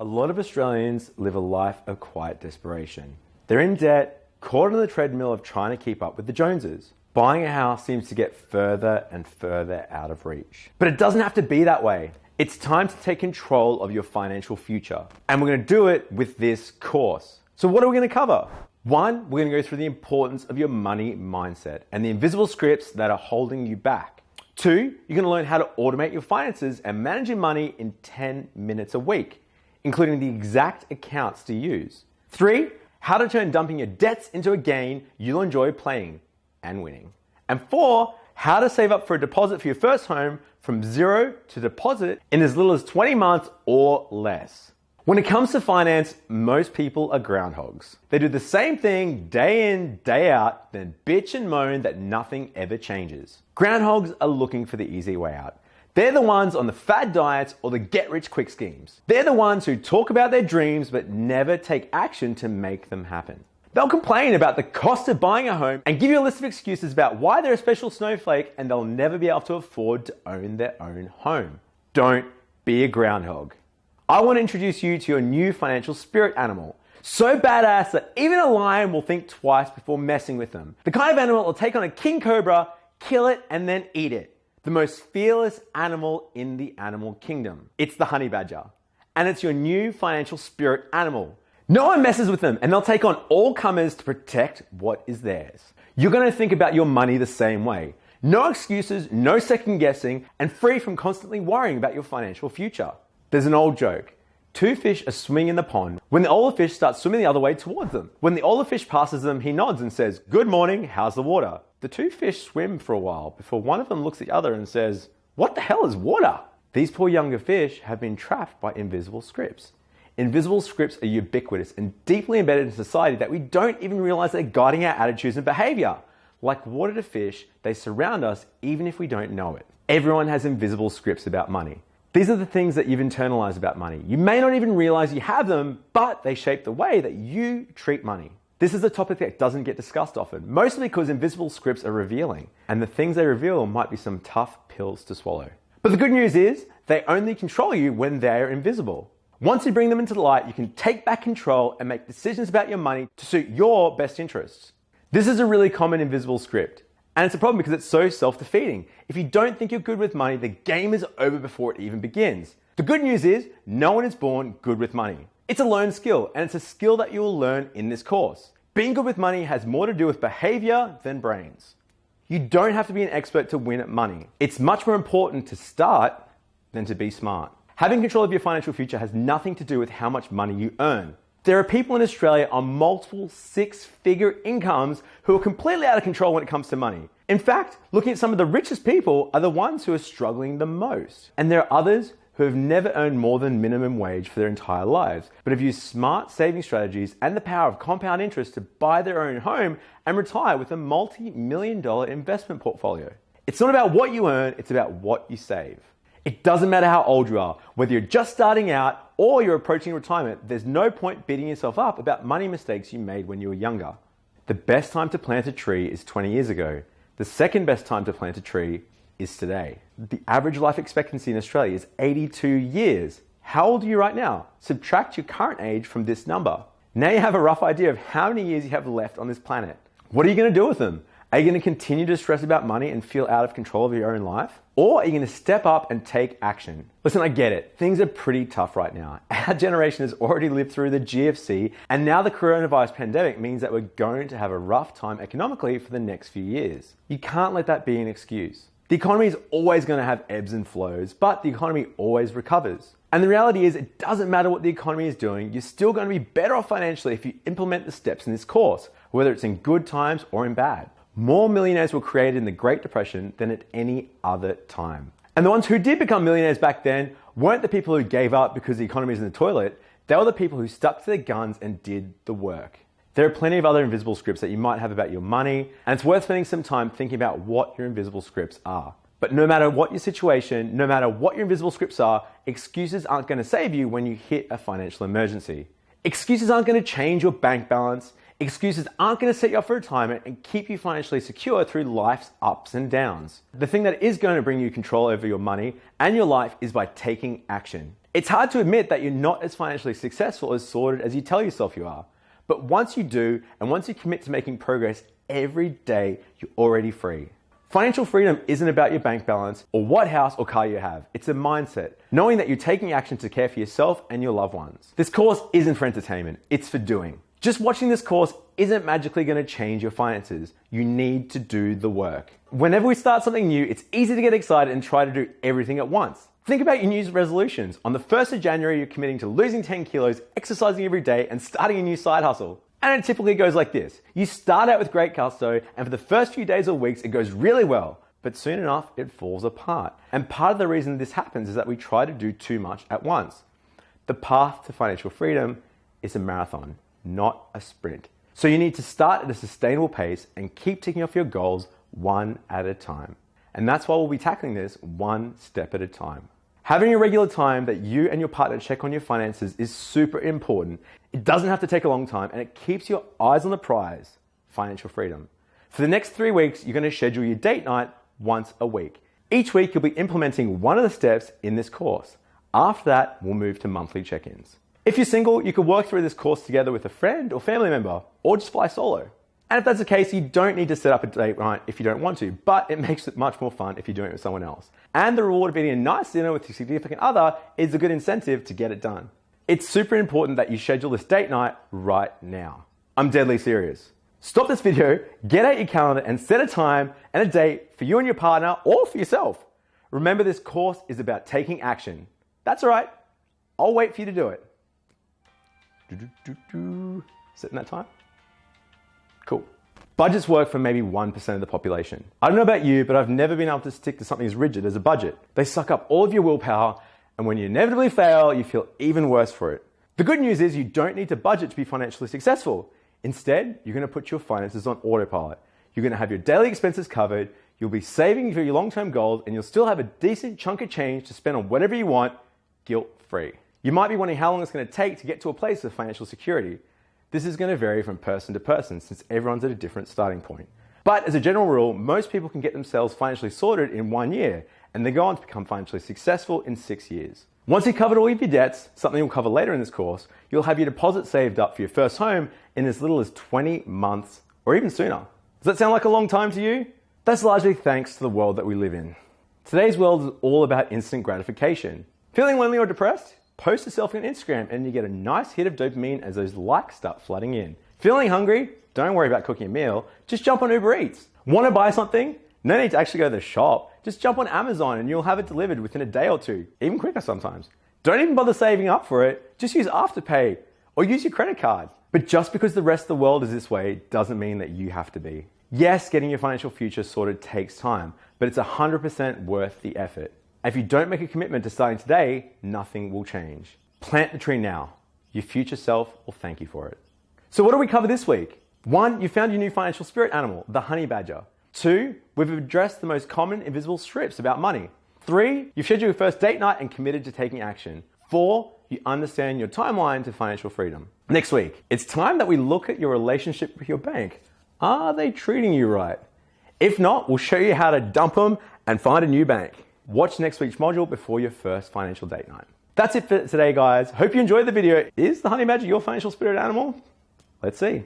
A lot of Australians live a life of quiet desperation. They're in debt, caught on the treadmill of trying to keep up with the Joneses. Buying a house seems to get further and further out of reach. But it doesn't have to be that way. It's time to take control of your financial future. And we're going to do it with this course. So what are we going to cover? One, we're going to go through the importance of your money mindset and the invisible scripts that are holding you back. Two, you're going to learn how to automate your finances and manage your money in 10 minutes a week, including the exact accounts to use. Three, how to turn dumping your debts into a game you'll enjoy playing and winning. And four, how to save up for a deposit for your first home from zero to deposit in as little as 20 months or less. When it comes to finance, most people are groundhogs. They do the same thing day in, day out, then bitch and moan that nothing ever changes. Groundhogs are looking for the easy way out. They're the ones on the fad diets or the get-rich-quick schemes. They're the ones who talk about their dreams but never take action to make them happen. They'll complain about the cost of buying a home and give you a list of excuses about why they're a special snowflake and they'll never be able to afford to own their own home. Don't be a groundhog. I want to introduce you to your new financial spirit animal. So badass that even a lion will think twice before messing with them. The kind of animal that will take on a king cobra, kill it, and then eat it. The most fearless animal in the animal kingdom. It's the honey badger. And it's your new financial spirit animal. No one messes with them and they'll take on all comers to protect what is theirs. You're going to think about your money the same way. No excuses, no second guessing, and free from constantly worrying about your financial future. There's an old joke. Two fish are swimming in the pond when the older fish starts swimming the other way towards them. When the older fish passes them, he nods and says, "Good morning, how's the water?" The two fish swim for a while before one of them looks at the other and says, "What the hell is water?" These poor younger fish have been trapped by invisible scripts. Invisible scripts are ubiquitous and deeply embedded in society that we don't even realize they're guiding our attitudes and behavior. Like water to fish, they surround us even if we don't know it. Everyone has invisible scripts about money. These are the things that you've internalized about money. You may not even realize you have them, but they shape the way that you treat money. This is a topic that doesn't get discussed often, mostly because invisible scripts are revealing, and the things they reveal might be some tough pills to swallow. But the good news is, they only control you when they're invisible. Once you bring them into the light, you can take back control and make decisions about your money to suit your best interests. This is a really common invisible script. And it's a problem because it's so self-defeating. If you don't think you're good with money, the game is over before it even begins. The good news is, no one is born good with money. It's a learned skill, and it's a skill that you will learn in this course. Being good with money has more to do with behavior than brains. You don't have to be an expert to win at money. It's much more important to start than to be smart. Having control of your financial future has nothing to do with how much money you earn. There are people in Australia on multiple six-figure incomes who are completely out of control when it comes to money. In fact, looking at some of the richest people are the ones who are struggling the most. And there are others who have never earned more than minimum wage for their entire lives, but have used smart saving strategies and the power of compound interest to buy their own home and retire with a multi-million-dollar investment portfolio. It's not about what you earn, it's about what you save. It doesn't matter how old you are, whether you're just starting out or you're approaching retirement, there's no point beating yourself up about money mistakes you made when you were younger. The best time to plant a tree is 20 years ago. The second best time to plant a tree is today. The average life expectancy in Australia is 82 years. How old are you right now? Subtract your current age from this number. Now you have a rough idea of how many years you have left on this planet. What are you going to do with them? Are you going to continue to stress about money and feel out of control of your own life? Or are you going to step up and take action? Listen, I get it. Things are pretty tough right now. Our generation has already lived through the GFC, and now the coronavirus pandemic means that we're going to have a rough time economically for the next few years. You can't let that be an excuse. The economy is always going to have ebbs and flows, but the economy always recovers. And the reality is, it doesn't matter what the economy is doing, you're still going to be better off financially if you implement the steps in this course, whether it's in good times or in bad. More millionaires were created in the Great Depression than at any other time. And the ones who did become millionaires back then weren't the people who gave up because the economy is in the toilet. They were the people who stuck to their guns and did the work. There are plenty of other invisible scripts that you might have about your money, and it's worth spending some time thinking about what your invisible scripts are. But no matter what your situation, no matter what your invisible scripts are, excuses aren't going to save you when you hit a financial emergency. Excuses aren't going to change your bank balance. Excuses aren't going to set you up for retirement and keep you financially secure through life's ups and downs. The thing that is going to bring you control over your money and your life is by taking action. It's hard to admit that you're not as financially successful as sorted as you tell yourself you are. But once you do, and once you commit to making progress every day, you're already free. Financial freedom isn't about your bank balance or what house or car you have. It's a mindset, knowing that you're taking action to care for yourself and your loved ones. This course isn't for entertainment, it's for doing. Just watching this course isn't magically going to change your finances. You need to do the work. Whenever we start something new, it's easy to get excited and try to do everything at once. Think about your New Year's resolutions. On the 1st of January, you're committing to losing 10 kilos, exercising every day, and starting a new side hustle. And it typically goes like this. You start out with great gusto, and for the first few days or weeks, it goes really well. But soon enough, it falls apart. And part of the reason this happens is that we try to do too much at once. The path to financial freedom is a marathon, not a sprint. So you need to start at a sustainable pace and keep ticking off your goals one at a time. And that's why we'll be tackling this one step at a time. Having a regular time that you and your partner check on your finances is super important. It doesn't have to take a long time, and it keeps your eyes on the prize, financial freedom. For the next 3 weeks, you're going to schedule your date night once a week. Each week, you'll be implementing one of the steps in this course. After that, we'll move to monthly check-ins. If you're single, you could work through this course together with a friend or family member, or just fly solo. And if that's the case, you don't need to set up a date night if you don't want to, but it makes it much more fun if you're doing it with someone else. And the reward of eating a nice dinner with your significant other is a good incentive to get it done. It's super important that you schedule this date night right now. I'm deadly serious. Stop this video, get out your calendar and set a time and a date for you and your partner or for yourself. Remember, this course is about taking action. That's all right. I'll wait for you to do it. Setting that time? Cool. Budgets work for maybe 1% of the population. I don't know about you, but I've never been able to stick to something as rigid as a budget. They suck up all of your willpower, and when you inevitably fail, you feel even worse for it. The good news is you don't need to budget to be financially successful. Instead, you're going to put your finances on autopilot. You're going to have your daily expenses covered, you'll be saving for your long-term goals, and you'll still have a decent chunk of change to spend on whatever you want, guilt-free. You might be wondering how long it's going to take to get to a place of financial security. This is going to vary from person to person since everyone's at a different starting point. But as a general rule, most people can get themselves financially sorted in 1 year, and they go on to become financially successful in 6 years. Once you've covered all of your debts, something we'll cover later in this course, you'll have your deposit saved up for your first home in as little as 20 months or even sooner. Does that sound like a long time to you? That's largely thanks to the world that we live in. Today's world is all about instant gratification. Feeling lonely or depressed? Post a selfie on Instagram and you get a nice hit of dopamine as those likes start flooding in. Feeling hungry? Don't worry about cooking a meal. Just jump on Uber Eats. Want to buy something? No need to actually go to the shop. Just jump on Amazon and you'll have it delivered within a day or two, even quicker sometimes. Don't even bother saving up for it. Just use Afterpay or use your credit card. But just because the rest of the world is this way doesn't mean that you have to be. Yes, getting your financial future sorted takes time, but it's 100% worth the effort. If you don't make a commitment to starting today, nothing will change. Plant the tree now. Your future self will thank you for it. So what do we cover this week? 1, you found your new financial spirit animal, the honey badger. 2, we've addressed the most common invisible scripts about money. 3, you've scheduled your first date night and committed to taking action. 4, you understand your timeline to financial freedom. Next week, it's time that we look at your relationship with your bank. Are they treating you right? If not, we'll show you how to dump them and find a new bank. Watch next week's module before your first financial date night. That's it for today, guys. Hope you enjoyed the video. Is the honey badger your financial spirit animal? Let's see.